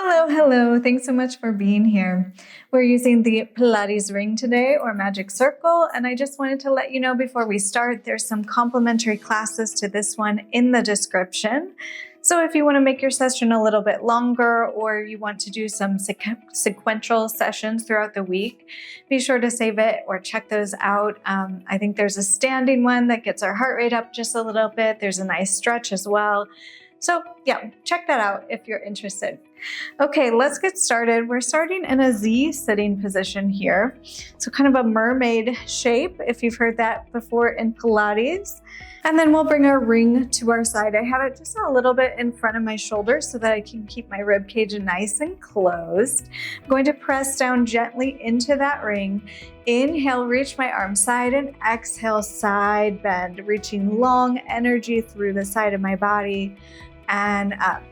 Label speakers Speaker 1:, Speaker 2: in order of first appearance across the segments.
Speaker 1: Hello, hello. Thanks so much for being here. We're using the Pilates Ring today, or Magic Circle, and I just wanted to let you know before we start, there's some complimentary classes to this one in the description. So if you want to make your session a little bit longer, or you want to do some sequential sessions throughout the week, be sure to save it or check those out. I think there's a standing one that gets our heart rate up just a little bit. There's a nice stretch as well. So yeah, check that out if you're interested. Okay, let's get started. We're starting in a Z sitting position here. So kind of a mermaid shape, if you've heard that before in Pilates. And then we'll bring our ring to our side. I have it just a little bit in front of my shoulders so that I can keep my rib cage nice and closed. I'm going to press down gently into that ring. Inhale, reach my arm side, and exhale, side bend, reaching long energy through the side of my body and up.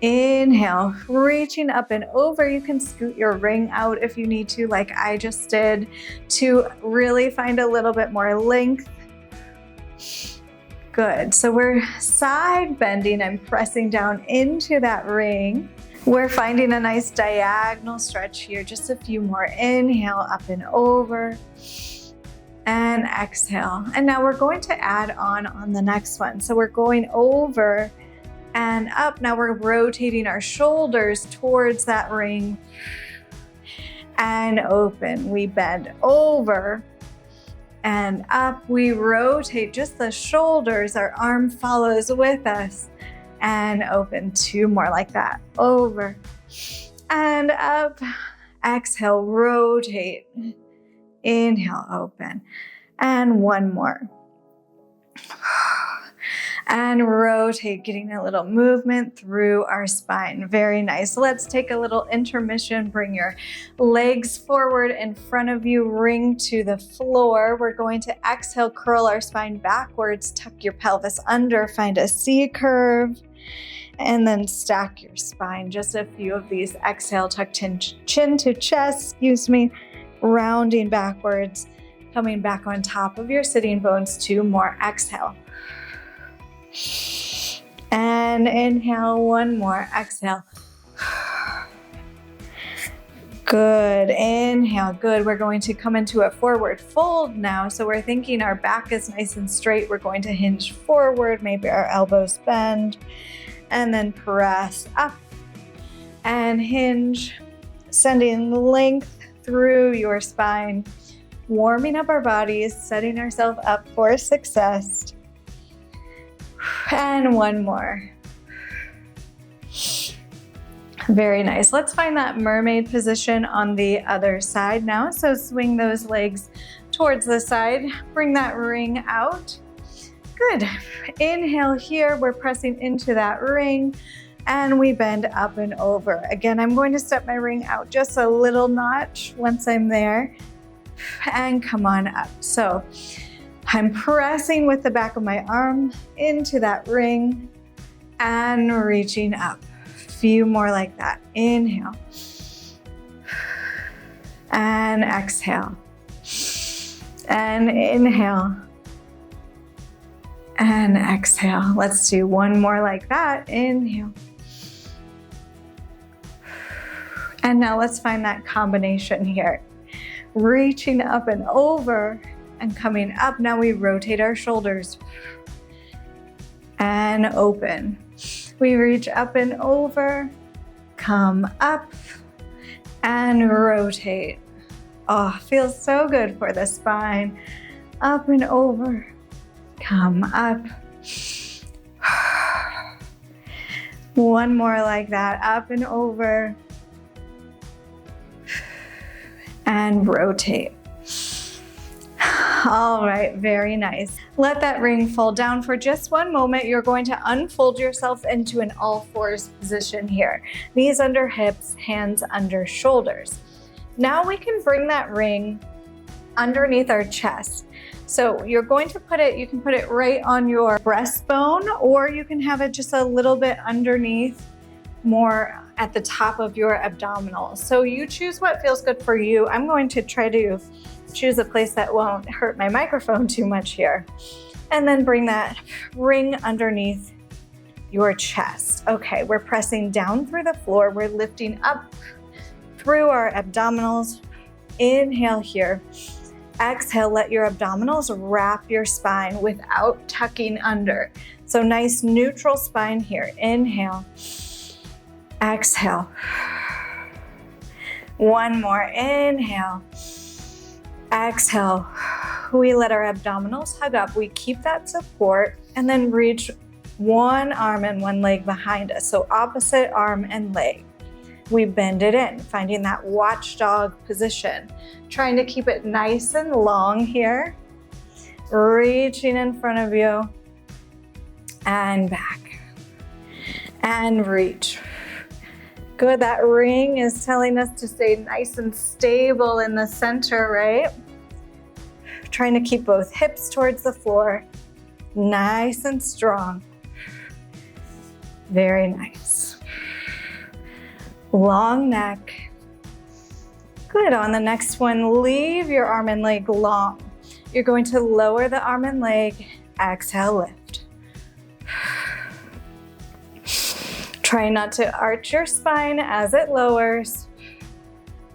Speaker 1: Inhale, reaching up and over. You can scoot your ring out if you need to, like I just did, to really find a little bit more length. Good. So we're side bending and pressing down into that ring. We're finding a nice diagonal stretch here. Just a few more. Inhale, up and over, and exhale. And now we're going to add on the next one. So we're going over and up. Now we're rotating our shoulders towards that ring and open. We bend over and up. We rotate just the shoulders. Our arm follows with us and open. Two more like that. Over and up. Exhale, rotate. Inhale, open. And one more. And rotate, getting a little movement through our spine. Very nice. Let's take a little intermission. Bring your legs forward in front of you, ring to the floor. We're going to exhale, curl our spine backwards, tuck your pelvis under, find a C curve, and then stack your spine. Just a few of these. Exhale, tuck chin to chest, rounding backwards, coming back on top of your sitting bones. Two more. Exhale. And inhale, one more. Exhale. Good. Inhale. Good. We're going to come into a forward fold now. So we're thinking our back is nice and straight. We're going to hinge forward, maybe our elbows bend, and then press up and hinge, sending length through your spine, warming up our bodies, setting ourselves up for success. And one more. Very nice. Let's find that mermaid position on the other side now. So swing those legs towards the side. Bring that ring out. Good. Inhale here. We're pressing into that ring and we bend up and over. Again, I'm going to step my ring out just a little notch once I'm there and come on up. So I'm pressing with the back of my arm into that ring and reaching up. Few more like that. Inhale and exhale and inhale and exhale. Let's do one more like that. Inhale. And now let's find that combination here. Reaching up and over and coming up. Now we rotate our shoulders and open. We reach up and over, come up and rotate. Oh, feels so good for the spine. Up and over, come up. One more like that, up and over and rotate. All right, very nice. Let that ring fall down for just one moment. You're going to unfold yourself into an all fours position here. Knees under hips, hands under shoulders. Now we can bring that ring underneath our chest. So you're going to you can put it right on your breastbone, or you can have it just a little bit underneath, more at the top of your abdominals. So you choose what feels good for you. I'm going to try to choose a place that won't hurt my microphone too much here. And then bring that ring underneath your chest. Okay, we're pressing down through the floor. We're lifting up through our abdominals. Inhale here. Exhale, let your abdominals wrap your spine without tucking under. So nice neutral spine here. Inhale. Exhale. One more. Inhale. Exhale. We let our abdominals hug up. We keep that support and then reach one arm and one leg behind us. So opposite arm and leg. We bend it in, finding that watchdog position. Trying to keep it nice and long here. Reaching in front of you. And back. And reach. Good, that ring is telling us to stay nice and stable in the center, right? Trying to keep both hips towards the floor. Nice and strong. Very nice. Long neck. Good, on the next one, leave your arm and leg long. You're going to lower the arm and leg. Exhale, lift. Try not to arch your spine as it lowers.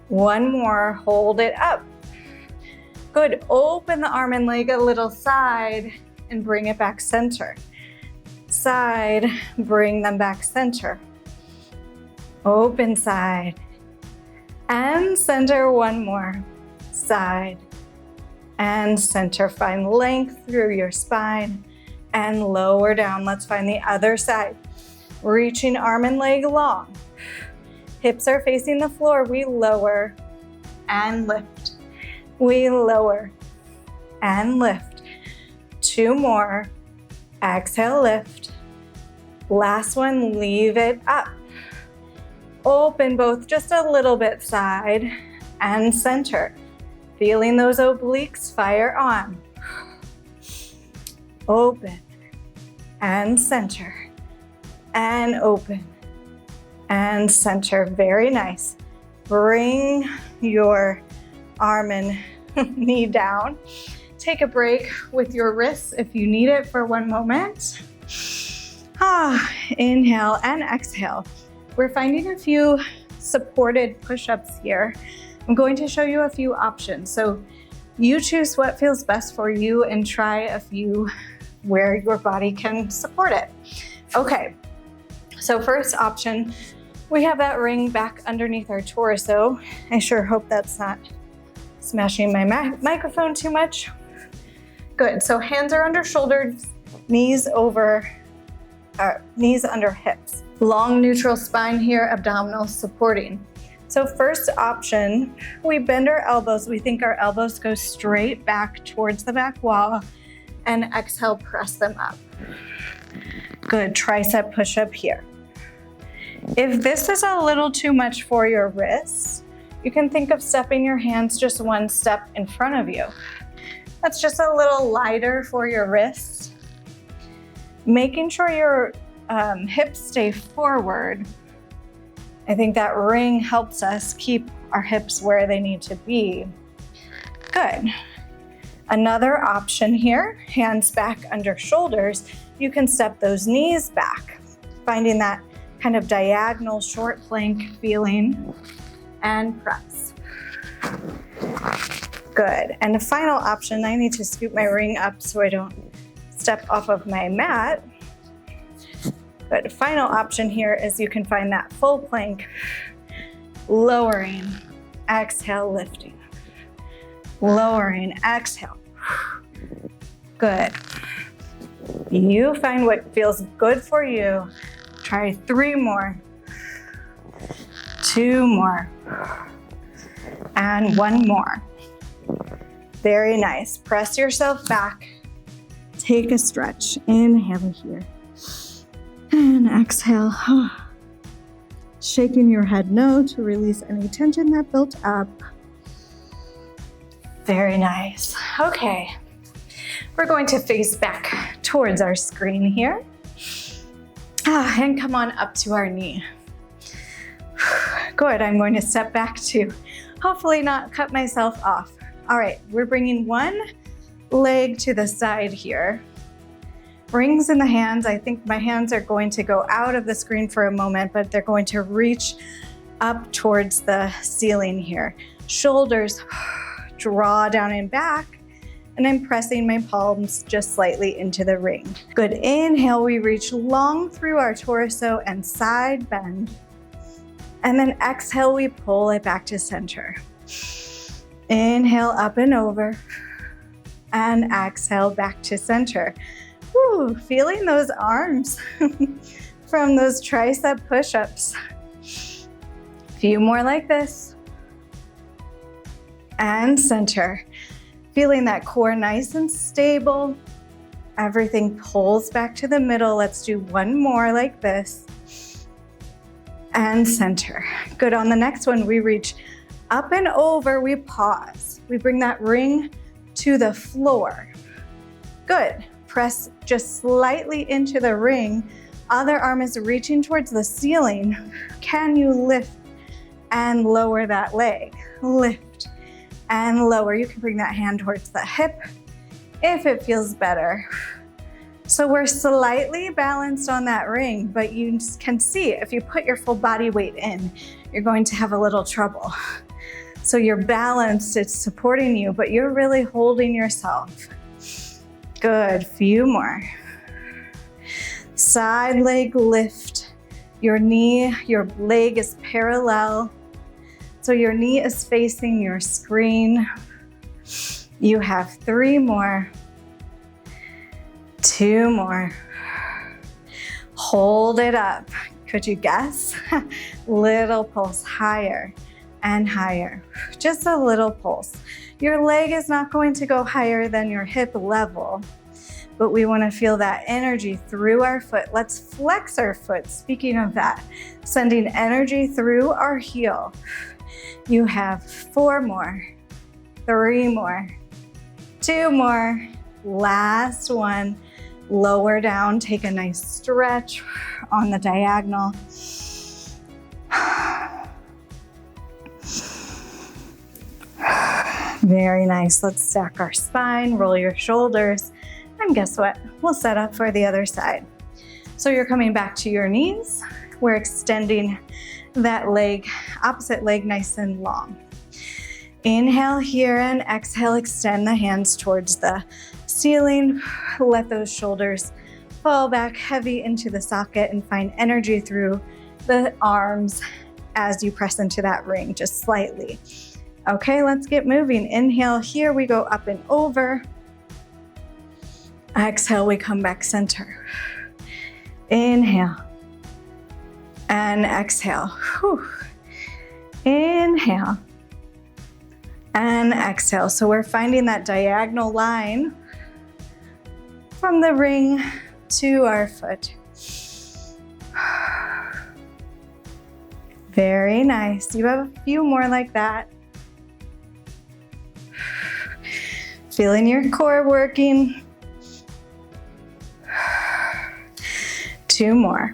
Speaker 1: One more, hold it up. Good, open the arm and leg a little side and bring it back center. Side, bring them back center. Open side and center, one more. Side and center. Find length through your spine and lower down. Let's find the other side. Reaching arm and leg long. Hips are facing the floor. We lower and lift. We lower and lift. Two more. Exhale, lift. Last one, leave it up. Open both just a little bit, side and center. Feeling those obliques fire on. Open and center. And open and center. Very nice. Bring your arm and knee down. Take a break with your wrists if you need it for one moment. Inhale and exhale. We're finding a few supported push-ups here. I'm going to show you a few options. So you choose what feels best for you and try a few where your body can support it. Okay. So first option, we have that ring back underneath our torso. I sure hope that's not smashing my microphone too much. Good, so hands are under shoulders, knees under hips. Long neutral spine here, abdominals supporting. So first option, we bend our elbows. We think our elbows go straight back towards the back wall and exhale, press them up. Good, tricep push-up here. If this is a little too much for your wrists, you can think of stepping your hands just one step in front of you. That's just a little lighter for your wrists. Making sure your hips stay forward. I think that ring helps us keep our hips where they need to be. Good. Another option here, hands back under shoulders. You can step those knees back, finding that kind of diagonal short plank feeling, and press. Good. And the final option, I need to scoop my ring up so I don't step off of my mat. But the final option here is you can find that full plank, lowering, exhale, lifting, lowering, exhale. Good. You find what feels good for you. Try 3 more, 2 more, and 1 more. Very nice. Press yourself back. Take a stretch. Inhale here. And exhale. Shaking your head no to release any tension that built up. Very nice. Okay. We're going to face back towards our screen here. And come on up to our knee. Good, I'm going to step back to hopefully not cut myself off. All right, we're bringing one leg to the side here. Rings in the hands. I think my hands are going to go out of the screen for a moment, but they're going to reach up towards the ceiling here. Shoulders draw down and back, and I'm pressing my palms just slightly into the ring. Good. Inhale, we reach long through our torso and side bend. And then exhale, we pull it back to center. Inhale, up and over. And exhale, back to center. Woo, feeling those arms from those tricep push-ups. Few more like this. And center. Feeling that core nice and stable. Everything pulls back to the middle. Let's do one more like this. And center. Good. On the next one, we reach up and over. We pause. We bring that ring to the floor. Good. Press just slightly into the ring. Other arm is reaching towards the ceiling. Can you lift and lower that leg? Lift and lower. You can bring that hand towards the hip if it feels better. So we're slightly balanced on that ring, but you can see if you put your full body weight in, you're going to have a little trouble. So you're balanced, it's supporting you, but you're really holding yourself. Good, few more. Side leg lift. Your knee, your leg is parallel. So your knee is facing your screen. You have 3 more. 2 more. Hold it up. Could you guess? Little pulse higher and higher. Just a little pulse. Your leg is not going to go higher than your hip level, but we want to feel that energy through our foot. Let's flex our foot. Speaking of that, sending energy through our heel. You have 4 more, 3 more, 2 more, last one. Lower down, take a nice stretch on the diagonal. Very nice. Let's stack our spine, roll your shoulders, and guess what? We'll set up for the other side. So you're coming back to your knees. We're extending that leg, opposite leg, nice and long. Inhale here and exhale, extend the hands towards the ceiling. Let those shoulders fall back heavy into the socket and find energy through the arms as you press into that ring, just slightly. Okay, let's get moving. Inhale, here we go up and over. Exhale, we come back center. Inhale and exhale. Whew. Inhale and exhale. So we're finding that diagonal line from the ring to our foot. Very nice. You have a few more like that. Feeling your core working. 2 more.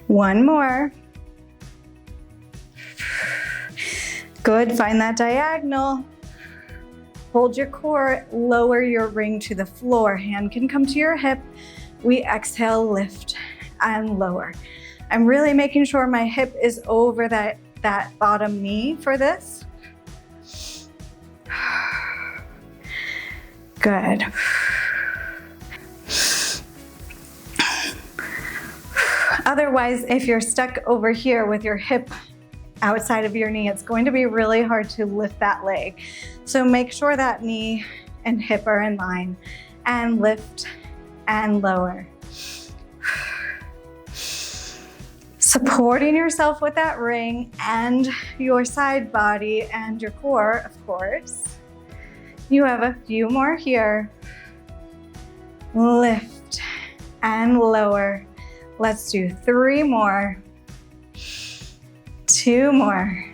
Speaker 1: 1 more. Good, find that diagonal. Hold your core, lower your ring to the floor. Hand can come to your hip. We exhale, lift and lower. I'm really making sure my hip is over that bottom knee for this. Good. Otherwise, if you're stuck over here with your hip outside of your knee, it's going to be really hard to lift that leg. So make sure that knee and hip are in line and lift and lower. Supporting yourself with that ring and your side body and your core, of course. You have a few more here. Lift and lower. Let's do 3 more. 2 more.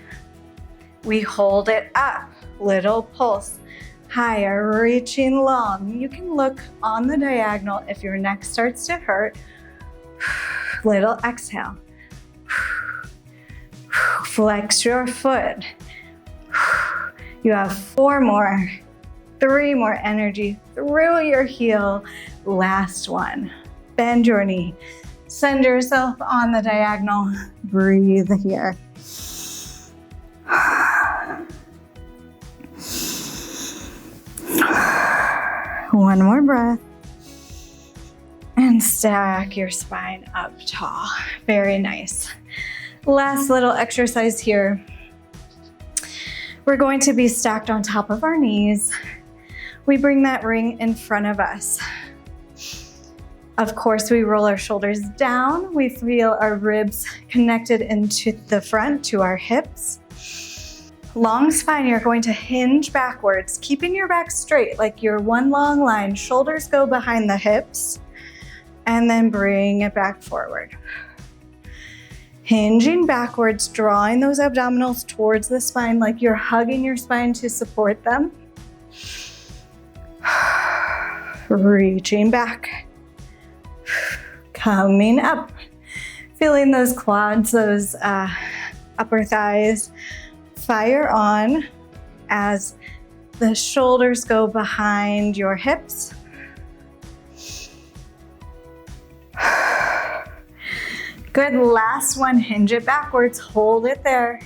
Speaker 1: We hold it up. Little pulse. Higher, reaching long. You can look on the diagonal if your neck starts to hurt. Little exhale. Flex your foot. You have 4 more. 3 more, energy through your heel. Last one, bend your knee. Send yourself on the diagonal. Breathe here. One more breath. And stack your spine up tall. Very nice. Last little exercise here. We're going to be stacked on top of our knees. We bring that ring in front of us. Of course, we roll our shoulders down. We feel our ribs connected into the front to our hips. Long spine, you're going to hinge backwards, keeping your back straight like you're one long line. Shoulders go behind the hips, and then bring it back forward. Hinging backwards, drawing those abdominals towards the spine like you're hugging your spine to support them. Reaching back. Coming up. Feeling those quads, those upper thighs fire on as the shoulders go behind your hips. Good, last one, hinge it backwards, hold it there.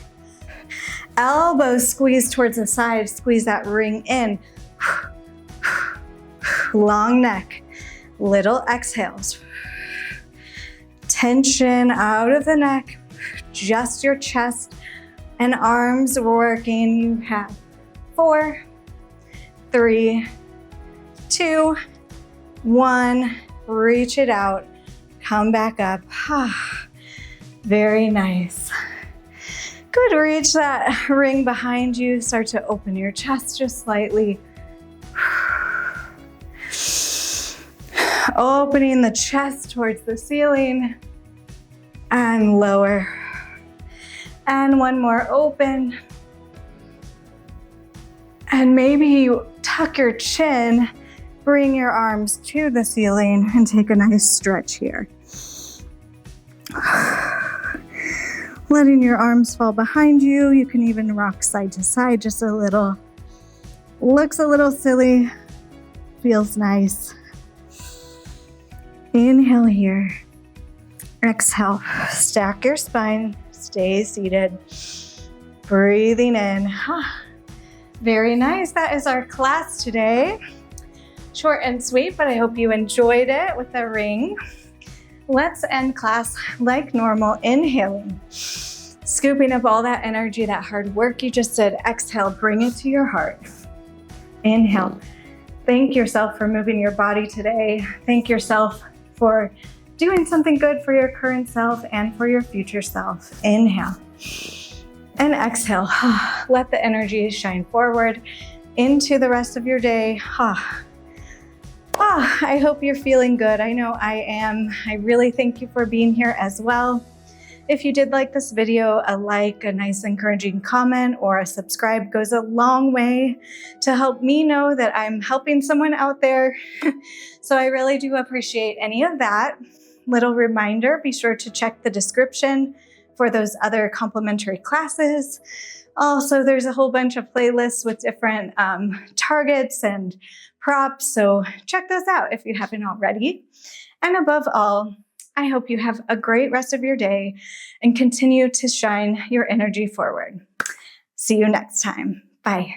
Speaker 1: Elbows squeeze towards the side, squeeze that ring in. Long neck, little exhales. Tension out of the neck, just your chest and arms working. You have 4, 3, 2, 1. Reach it out. Come back up. Very nice. Good, reach that ring behind you. Start to open your chest just slightly. Opening the chest towards the ceiling and lower. And one more, open. And maybe you tuck your chin, bring your arms to the ceiling and take a nice stretch here. Letting your arms fall behind you. You can even rock side to side just a little. Looks a little silly, feels nice. Inhale here. Exhale, stack your spine, stay seated. Breathing in. Very nice, that is our class today. Short and sweet, but I hope you enjoyed it with the ring. Let's end class like normal, inhaling. Scooping up all that energy, that hard work you just did. Exhale, bring it to your heart. Inhale. Thank yourself for moving your body today. Thank yourself for doing something good for your current self and for your future self. Inhale. And exhale. Let the energy shine forward into the rest of your day. I hope you're feeling good. I know I am. I really thank you for being here as well. If you did like this video, a like, a nice encouraging comment, or a subscribe goes a long way to help me know that I'm helping someone out there. So I really do appreciate any of that. Little reminder, be sure to check the description for those other complimentary classes. Also, there's a whole bunch of playlists with different targets and props, so check those out if you haven't already. And above all, I hope you have a great rest of your day and continue to shine your energy forward. See you next time. Bye.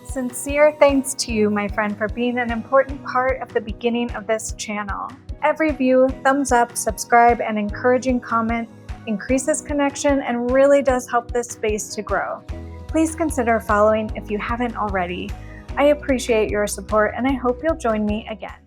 Speaker 1: Sincere thanks to you, my friend, for being an important part of the beginning of this channel. Every view, thumbs up, subscribe, and encouraging comment increases connection and really does help this space to grow. Please consider following if you haven't already. I appreciate your support and I hope you'll join me again.